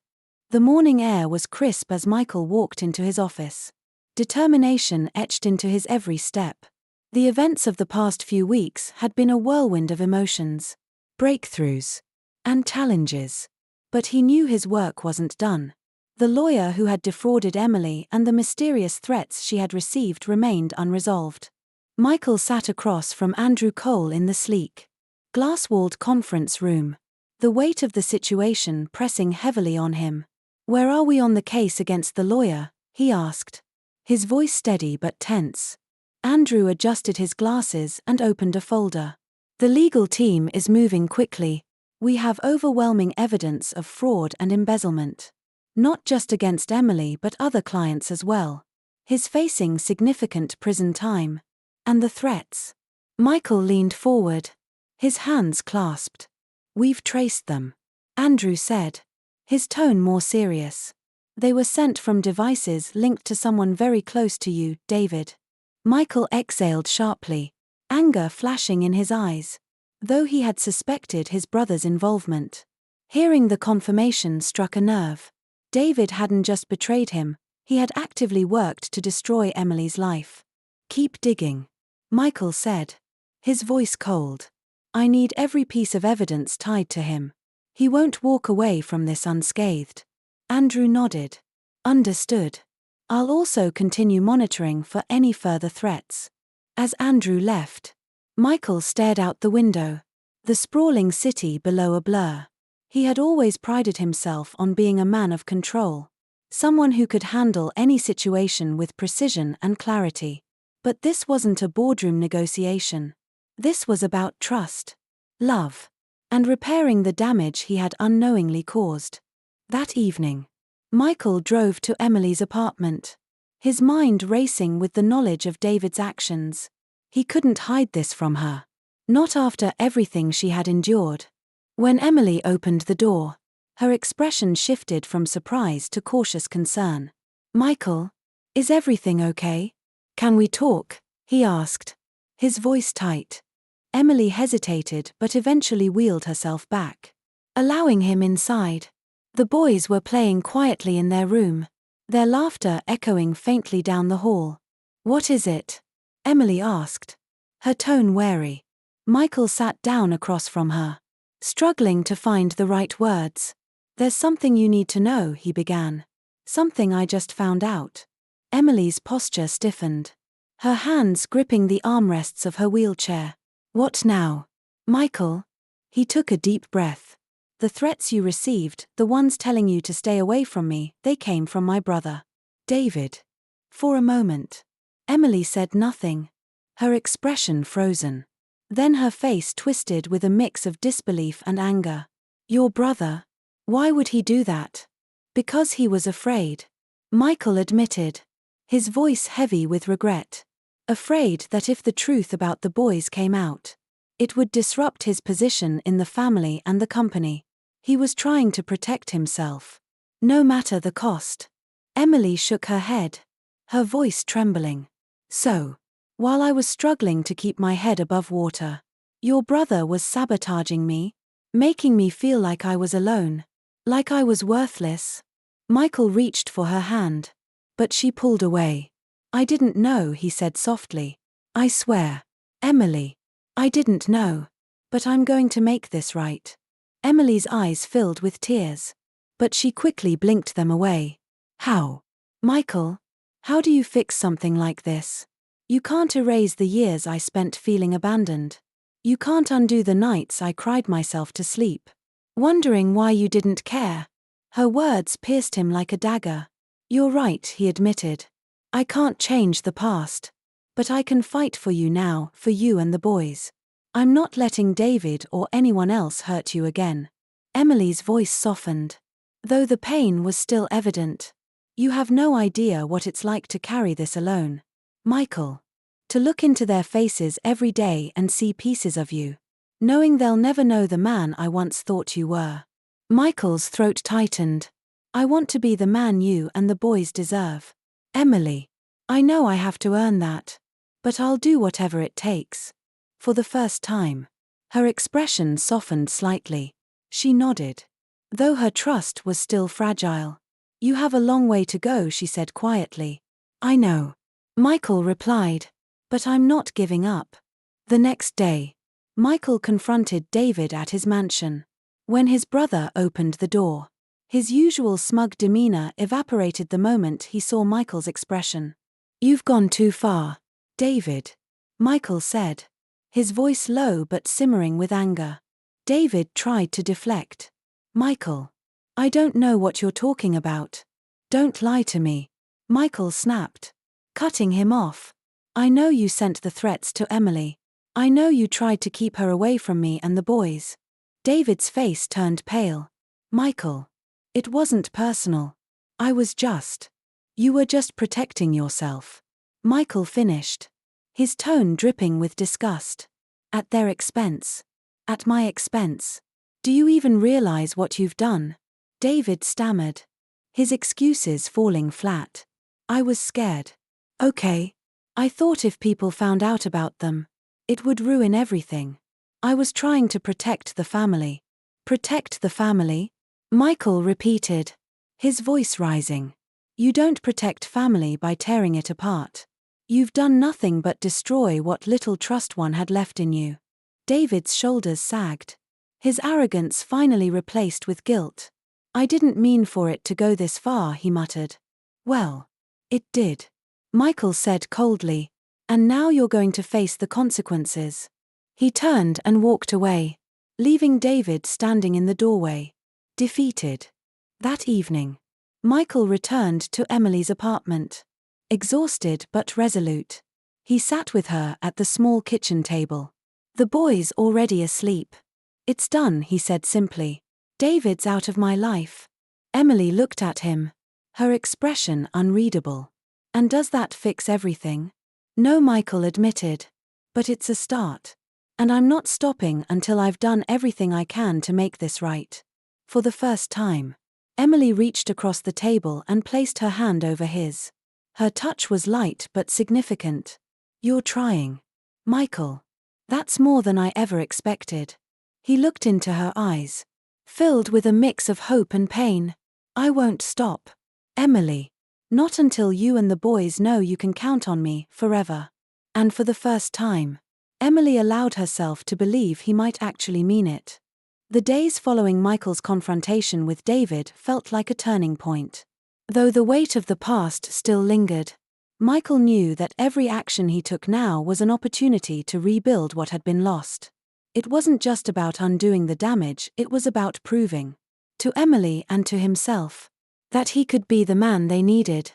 The morning air was crisp as Michael walked into his office, determination etched into his every step. The events of the past few weeks had been a whirlwind of emotions, breakthroughs, and challenges. But he knew his work wasn't done. The lawyer who had defrauded Emily and the mysterious threats she had received remained unresolved. Michael sat across from Andrew Cole in the sleek, glass-walled conference room, the weight of the situation pressing heavily on him. "Where are we on the case against the lawyer?" he asked, his voice steady but tense. Andrew adjusted his glasses and opened a folder. "The legal team is moving quickly. We have overwhelming evidence of fraud and embezzlement. Not just against Emily but other clients as well. He's facing significant prison time." "And the threats?" Michael leaned forward, his hands clasped. "We've traced them," Andrew said, his tone more serious. "They were sent from devices linked to someone very close to you, David." Michael exhaled sharply, anger flashing in his eyes, though he had suspected his brother's involvement. Hearing the confirmation struck a nerve. David hadn't just betrayed him, he had actively worked to destroy Emily's life. "Keep digging," Michael said, his voice cold. "I need every piece of evidence tied to him. He won't walk away from this unscathed." Andrew nodded. "Understood. I'll also continue monitoring for any further threats." As Andrew left, Michael stared out the window, the sprawling city below a blur. He had always prided himself on being a man of control, someone who could handle any situation with precision and clarity. But this wasn't a boardroom negotiation. This was about trust, love, and repairing the damage he had unknowingly caused. That evening, Michael drove to Emily's apartment, his mind racing with the knowledge of David's actions. He couldn't hide this from her. Not after everything she had endured. When Emily opened the door, her expression shifted from surprise to cautious concern. "Michael, is everything okay? Can we talk?" he asked, his voice tight. Emily hesitated but eventually wheeled herself back, allowing him inside. The boys were playing quietly in their room, their laughter echoing faintly down the hall. "What is it?" Emily asked, her tone wary. Michael sat down across from her, struggling to find the right words. "There's something you need to know," he began. "Something I just found out." Emily's posture stiffened, her hands gripping the armrests of her wheelchair. "What now?" "Michael." He took a deep breath. "The threats you received, the ones telling you to stay away from me, they came from my brother, David." For a moment, Emily said nothing, her expression frozen. Then her face twisted with a mix of disbelief and anger. "Your brother? Why would he do that?" "Because he was afraid," Michael admitted, his voice heavy with regret. Afraid that if the truth about the boys came out, it would disrupt his position in the family and the company. He was trying to protect himself, no matter the cost. Emily shook her head, her voice trembling. "So, while I was struggling to keep my head above water, your brother was sabotaging me, making me feel like I was alone, like I was worthless." Michael reached for her hand, but she pulled away. "I didn't know," he said softly. "I swear, Emily, I didn't know. But I'm going to make this right." Emily's eyes filled with tears, but she quickly blinked them away. "How? Michael, how do you fix something like this? You can't erase the years I spent feeling abandoned. You can't undo the nights I cried myself to sleep, wondering why you didn't care." Her words pierced him like a dagger. "You're right," he admitted. "I can't change the past. But I can fight for you now, for you and the boys. I'm not letting David or anyone else hurt you again." Emily's voice softened, though the pain was still evident. "You have no idea what it's like to carry this alone, Michael. To look into their faces every day and see pieces of you, knowing they'll never know the man I once thought you were." Michael's throat tightened. "I want to be the man you and the boys deserve, Emily. I know I have to earn that. But I'll do whatever it takes." For the first time, her expression softened slightly. She nodded, though her trust was still fragile. "You have a long way to go," she said quietly. "I know," Michael replied. "But I'm not giving up." The next day, Michael confronted David at his mansion. When his brother opened the door, his usual smug demeanor evaporated the moment he saw Michael's expression. "You've gone too far, David," Michael said, his voice low but simmering with anger. David tried to deflect. "Michael, I don't know what you're talking about. Don't lie to me," Michael snapped, cutting him off. "I know you sent the threats to Emily. I know you tried to keep her away from me and the boys." David's face turned pale. "Michael, it wasn't personal. I was just. You were just protecting yourself," Michael finished, his tone dripping with disgust. "At their expense. At my expense. Do you even realize what you've done?" David stammered, his excuses falling flat. "I was scared. Okay. I thought if people found out about them, it would ruin everything. I was trying to protect the family." "Protect the family?" Michael repeated, his voice rising. "You don't protect family by tearing it apart. You've done nothing but destroy what little trust one had left in you." David's shoulders sagged, his arrogance finally replaced with guilt. "I didn't mean for it to go this far," he muttered. "Well, it did," Michael said coldly. "And now you're going to face the consequences." He turned and walked away, leaving David standing in the doorway, defeated. That evening, Michael returned to Emily's apartment, exhausted but resolute. He sat with her at the small kitchen table, the boys already asleep. "It's done," he said simply. "David's out of my life." Emily looked at him, her expression unreadable. "And does that fix everything?" "No," Michael admitted. "But it's a start. And I'm not stopping until I've done everything I can to make this right." For the first time, Emily reached across the table and placed her hand over his. Her touch was light but significant. "You're trying, Michael. That's more than I ever expected." He looked into her eyes, filled with a mix of hope and pain. "I won't stop, Emily. Not until you and the boys know you can count on me forever." And for the first time, Emily allowed herself to believe he might actually mean it. The days following Michael's confrontation with David felt like a turning point. Though the weight of the past still lingered, Michael knew that every action he took now was an opportunity to rebuild what had been lost. It wasn't just about undoing the damage, it was about proving, to Emily and to himself, that he could be the man they needed.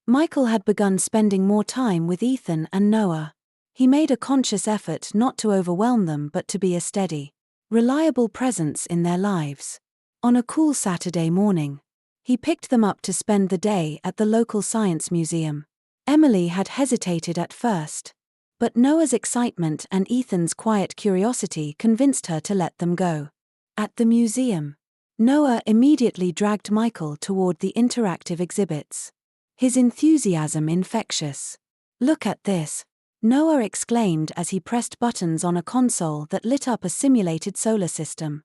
Michael had begun spending more time with Ethan and Noah. He made a conscious effort not to overwhelm them but to be a steady, reliable presence in their lives. On a cool Saturday morning, he picked them up to spend the day at the local science museum. Emily had hesitated at first, but Noah's excitement and Ethan's quiet curiosity convinced her to let them go. At the museum, Noah immediately dragged Michael toward the interactive exhibits. His enthusiasm infectious. "Look at this," Noah exclaimed as he pressed buttons on a console that lit up a simulated solar system.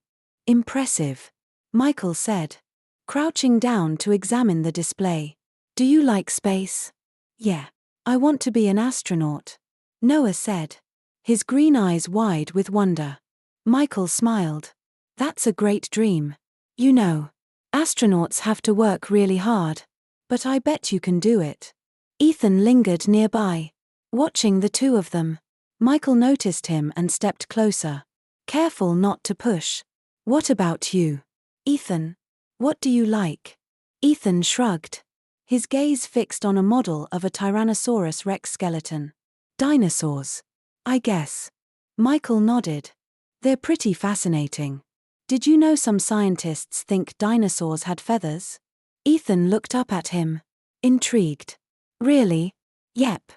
"Impressive," Michael said, crouching down to examine the display. "Do you like space?" "Yeah. I want to be an astronaut," Noah said, his green eyes wide with wonder. Michael smiled. "That's a great dream. You know, astronauts have to work really hard. But I bet you can do it." Ethan lingered nearby, watching the two of them. Michael noticed him and stepped closer, careful not to push. "What about you, Ethan? What do you like?" Ethan shrugged, his gaze fixed on a model of a Tyrannosaurus Rex skeleton. "Dinosaurs, I guess." Michael nodded. "They're pretty fascinating. Did you know some scientists think dinosaurs had feathers?" Ethan looked up at him, intrigued. "Really?" "Yep,"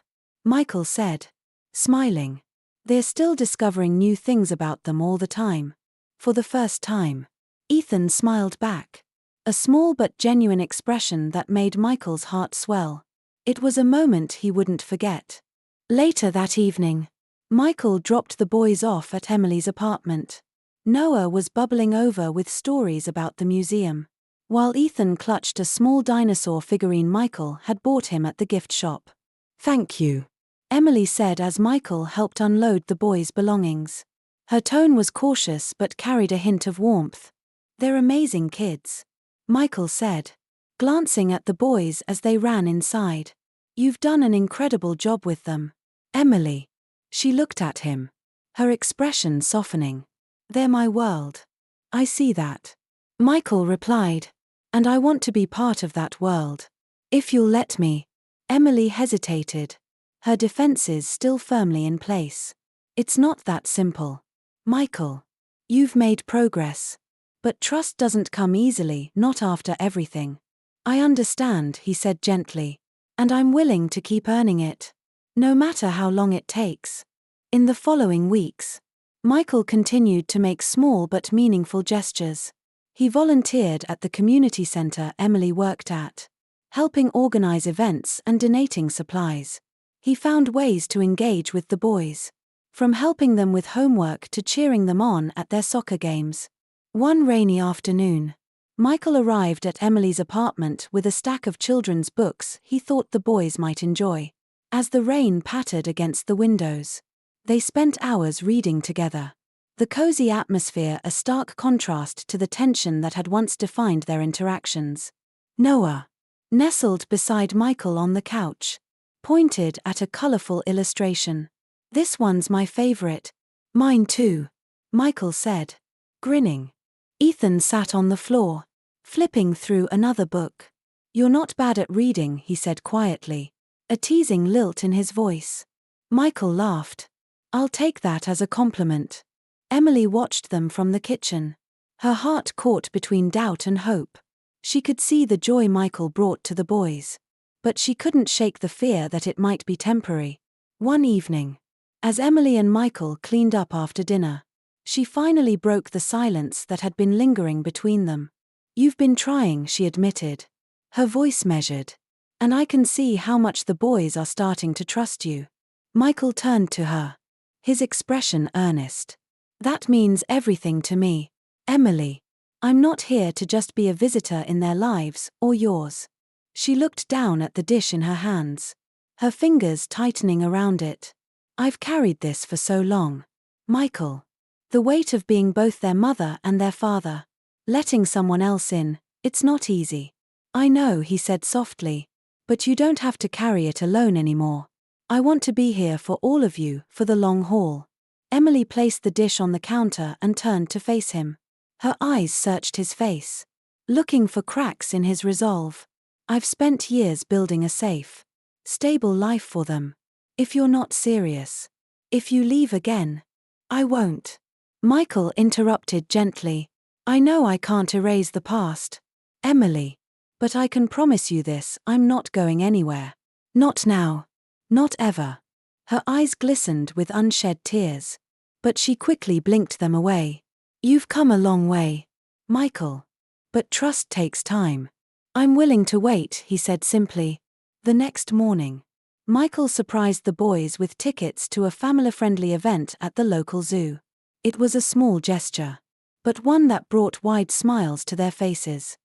Michael said, smiling. "They're still discovering new things about them all the time." For the first time, Ethan smiled back, a small but genuine expression that made Michael's heart swell. It was a moment he wouldn't forget. Later that evening, Michael dropped the boys off at Emily's apartment. Noah was bubbling over with stories about the museum, while Ethan clutched a small dinosaur figurine Michael had bought him at the gift shop. "Thank you," Emily said as Michael helped unload the boys' belongings. Her tone was cautious but carried a hint of warmth. "They're amazing kids," Michael said, glancing at the boys as they ran inside. "You've done an incredible job with them, Emily." She looked at him, her expression softening. "They're my world. I see that," Michael replied. "And I want to be part of that world. If you'll let me." Emily hesitated, her defenses still firmly in place. "It's not that simple, Michael. You've made progress. But trust doesn't come easily, not after everything." "I understand," he said gently. "And I'm willing to keep earning it, no matter how long it takes." In the following weeks, Michael continued to make small but meaningful gestures. He volunteered at the community center Emily worked at, helping organize events and donating supplies. He found ways to engage with the boys, from helping them with homework to cheering them on at their soccer games. One rainy afternoon, Michael arrived at Emily's apartment with a stack of children's books he thought the boys might enjoy. As the rain pattered against the windows, they spent hours reading together, the cozy atmosphere a stark contrast to the tension that had once defined their interactions. Noah, nestled beside Michael on the couch, pointed at a colorful illustration. "This one's my favorite." "Mine too," Michael said, grinning. Ethan sat on the floor, flipping through another book. "You're not bad at reading," he said quietly, a teasing lilt in his voice. Michael laughed. "I'll take that as a compliment." Emily watched them from the kitchen, her heart caught between doubt and hope. She could see the joy Michael brought to the boys. But she couldn't shake the fear that it might be temporary. One evening, as Emily and Michael cleaned up after dinner, she finally broke the silence that had been lingering between them. "You've been trying," she admitted, her voice measured. "And I can see how much the boys are starting to trust you." Michael turned to her, his expression earnest. "That means everything to me, Emily. I'm not here to just be a visitor in their lives, or yours." She looked down at the dish in her hands, her fingers tightening around it. "I've carried this for so long, Michael. The weight of being both their mother and their father. Letting someone else in, it's not easy." "I know," he said softly, "but you don't have to carry it alone anymore. I want to be here for all of you, for the long haul." Emily placed the dish on the counter and turned to face him. Her eyes searched his face, looking for cracks in his resolve. "I've spent years building a safe, stable life for them. If you're not serious, if you leave again, I won't." Michael interrupted gently. "I know I can't erase the past, Emily. But I can promise you this, I'm not going anywhere. Not now. Not ever." Her eyes glistened with unshed tears. But she quickly blinked them away. "You've come a long way, Michael. But trust takes time." "I'm willing to wait," he said simply. The next morning, Michael surprised the boys with tickets to a family-friendly event at the local zoo. It was a small gesture, but one that brought wide smiles to their faces.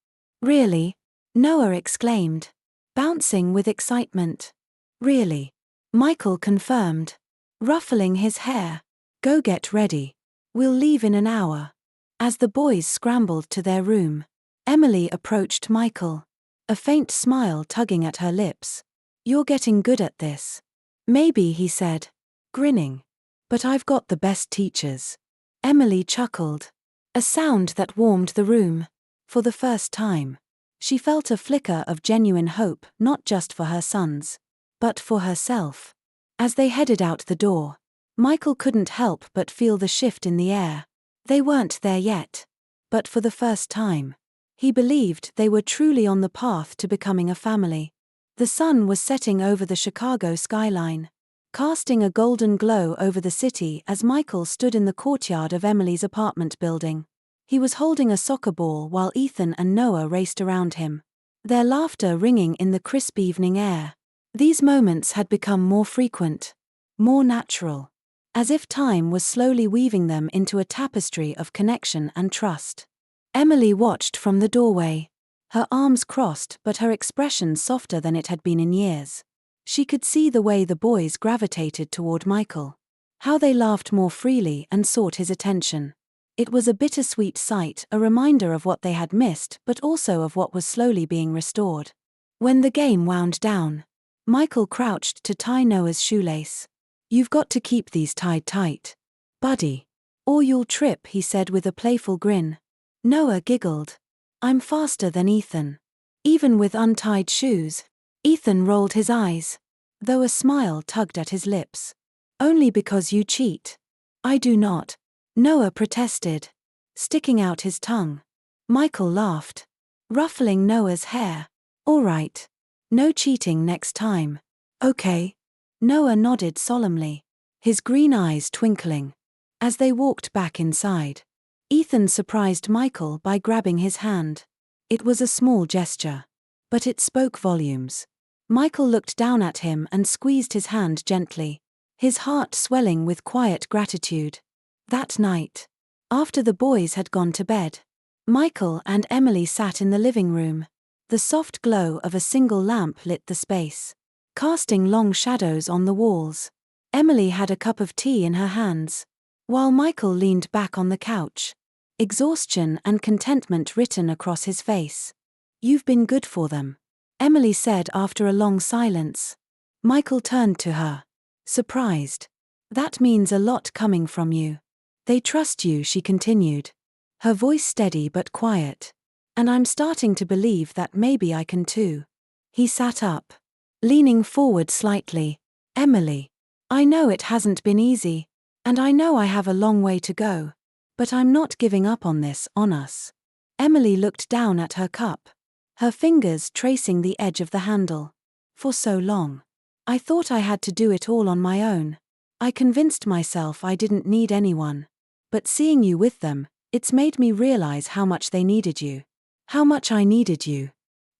"Really?" Noah exclaimed, bouncing with excitement. "Really?" Michael confirmed, ruffling his hair. "Go get ready. We'll leave in an hour." As the boys scrambled to their room, Emily approached Michael, a faint smile tugging at her lips. "You're getting good at this." "Maybe," he said, grinning. "But I've got the best teachers." Emily chuckled, a sound that warmed the room. For the first time, she felt a flicker of genuine hope, not just for her sons, but for herself. As they headed out the door, Michael couldn't help but feel the shift in the air. They weren't there yet, but for the first time, he believed they were truly on the path to becoming a family. The sun was setting over the Chicago skyline, casting a golden glow over the city as Michael stood in the courtyard of Emily's apartment building. He was holding a soccer ball while Ethan and Noah raced around him, their laughter ringing in the crisp evening air. These moments had become more frequent, more natural, as if time was slowly weaving them into a tapestry of connection and trust. Emily watched from the doorway, her arms crossed but her expression softer than it had been in years. She could see the way the boys gravitated toward Michael, how they laughed more freely and sought his attention. It was a bittersweet sight, a reminder of what they had missed but also of what was slowly being restored. When the game wound down, Michael crouched to tie Noah's shoelace. "You've got to keep these tied tight, buddy, or you'll trip," he said with a playful grin. Noah giggled. "I'm faster than Ethan." Even with untied shoes, Ethan rolled his eyes, though a smile tugged at his lips. "Only because you cheat." "I do not," Noah protested, sticking out his tongue. Michael laughed, ruffling Noah's hair. "All right. No cheating next time." "Okay." Noah nodded solemnly, his green eyes twinkling. As they walked back inside, Ethan surprised Michael by grabbing his hand. It was a small gesture, but it spoke volumes. Michael looked down at him and squeezed his hand gently, his heart swelling with quiet gratitude. That night, after the boys had gone to bed, Michael and Emily sat in the living room. The soft glow of a single lamp lit the space, casting long shadows on the walls. Emily had a cup of tea in her hands, while Michael leaned back on the couch, exhaustion and contentment written across his face. "You've been good for them," Emily said after a long silence. Michael turned to her, surprised. "That means a lot coming from you." "They trust you," she continued, her voice steady but quiet. "And I'm starting to believe that maybe I can too." He sat up, leaning forward slightly. "Emily, I know it hasn't been easy, and I know I have a long way to go, but I'm not giving up on this, on us." Emily looked down at her cup, her fingers tracing the edge of the handle. For so long. I thought I had to do it all on my own. I convinced myself I didn't need anyone. But seeing you with them, it's made me realize how much they needed you. How much I needed you.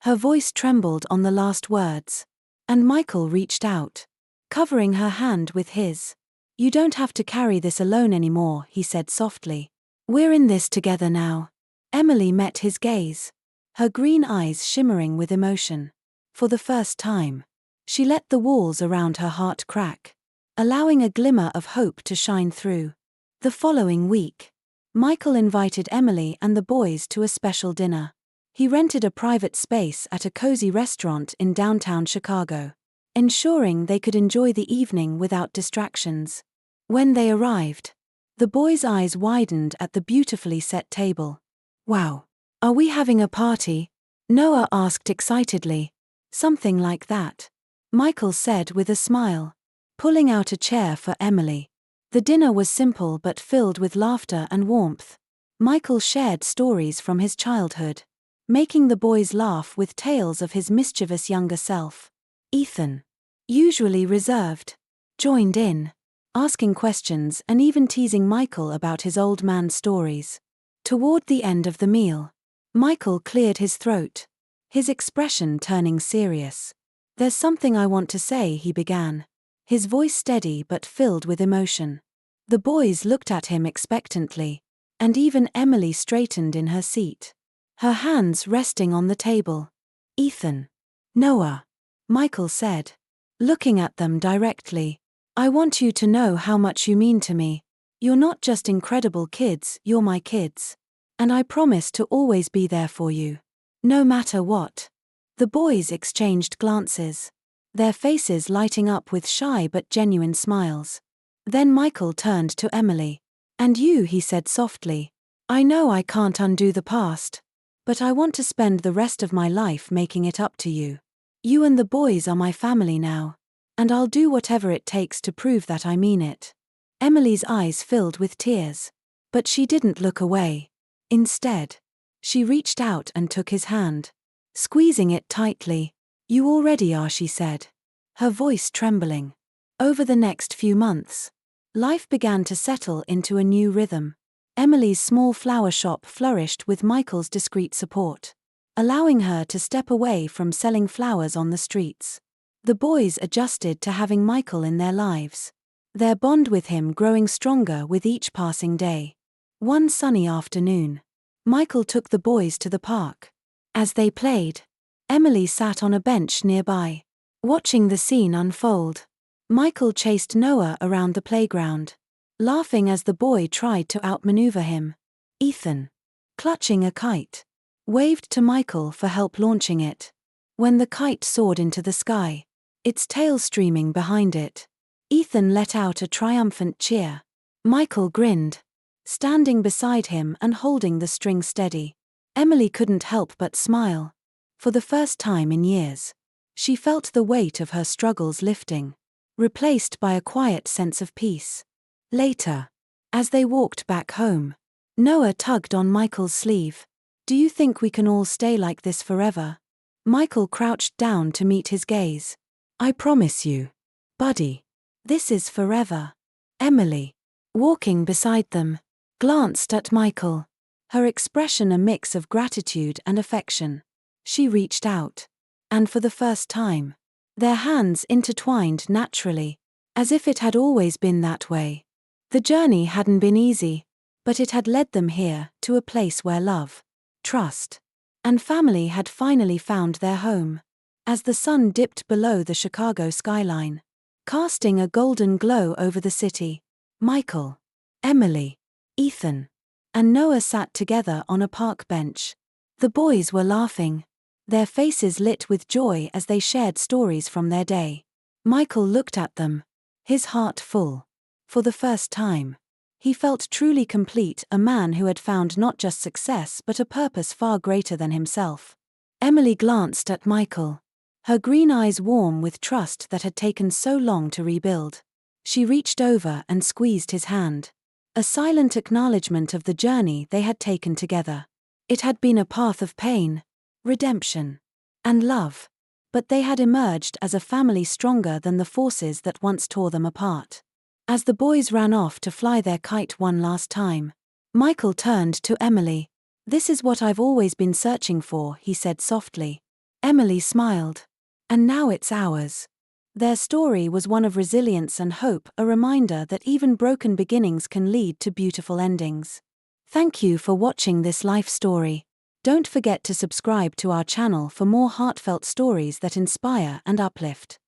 Her voice trembled on the last words. And Michael reached out, covering her hand with his. You don't have to carry this alone anymore, he said softly. We're in this together now. Emily met his gaze, her green eyes shimmering with emotion. For the first time, she let the walls around her heart crack, allowing a glimmer of hope to shine through. The following week, Michael invited Emily and the boys to a special dinner. He rented a private space at a cozy restaurant in downtown Chicago, ensuring they could enjoy the evening without distractions. When they arrived, the boys' eyes widened at the beautifully set table. Wow! Are we having a party? Noah asked excitedly. Something like that, Michael said with a smile, pulling out a chair for Emily. The dinner was simple but filled with laughter and warmth. Michael shared stories from his childhood, making the boys laugh with tales of his mischievous younger self. Ethan, usually reserved, joined in, asking questions and even teasing Michael about his old man stories. Toward the end of the meal, Michael cleared his throat, his expression turning serious. There's something I want to say, he began, his voice steady but filled with emotion. The boys looked at him expectantly, and even Emily straightened in her seat, her hands resting on the table. Ethan. Noah. Michael said, looking at them directly. I want you to know how much you mean to me. You're not just incredible kids, you're my kids. And I promise to always be there for you. No matter what. The boys exchanged glances, their faces lighting up with shy but genuine smiles. Then Michael turned to Emily. And you, he said softly. I know I can't undo the past, but I want to spend the rest of my life making it up to you. You and the boys are my family now, and I'll do whatever it takes to prove that I mean it. Emily's eyes filled with tears, but she didn't look away. Instead, she reached out and took his hand, squeezing it tightly. You already are, she said, her voice trembling. Over the next few months, life began to settle into a new rhythm. Emily's small flower shop flourished with Michael's discreet support, allowing her to step away from selling flowers on the streets. The boys adjusted to having Michael in their lives, their bond with him growing stronger with each passing day. One sunny afternoon, Michael took the boys to the park. As they played, Emily sat on a bench nearby, watching the scene unfold. Michael chased Noah around the playground, laughing as the boy tried to outmaneuver him. Ethan, clutching a kite, waved to Michael for help launching it. When the kite soared into the sky, its tail streaming behind it, Ethan let out a triumphant cheer. Michael grinned, standing beside him and holding the string steady. Emily couldn't help but smile. For the first time in years, she felt the weight of her struggles lifting, replaced by a quiet sense of peace. Later, as they walked back home, Noah tugged on Michael's sleeve. Do you think we can all stay like this forever? Michael crouched down to meet his gaze. I promise you, buddy. This is forever. Emily, walking beside them, glanced at Michael, her expression a mix of gratitude and affection. She reached out, and for the first time, their hands intertwined naturally, as if it had always been that way. The journey hadn't been easy, but it had led them here, to a place where love, trust, and family had finally found their home. As the sun dipped below the Chicago skyline, casting a golden glow over the city, Michael, Emily, Ethan, and Noah sat together on a park bench. The boys were laughing, their faces lit with joy as they shared stories from their day. Michael looked at them, his heart full. For the first time, he felt truly complete, a man who had found not just success but a purpose far greater than himself. Emily glanced at Michael, her green eyes warm with trust that had taken so long to rebuild. She reached over and squeezed his hand, a silent acknowledgement of the journey they had taken together. It had been a path of pain, redemption, and love. But they had emerged as a family stronger than the forces that once tore them apart. As the boys ran off to fly their kite one last time, Michael turned to Emily. "This is what I've always been searching for," he said softly. Emily smiled. "And now it's ours." Their story was one of resilience and hope, a reminder that even broken beginnings can lead to beautiful endings. Thank you for watching this life story. Don't forget to subscribe to our channel for more heartfelt stories that inspire and uplift.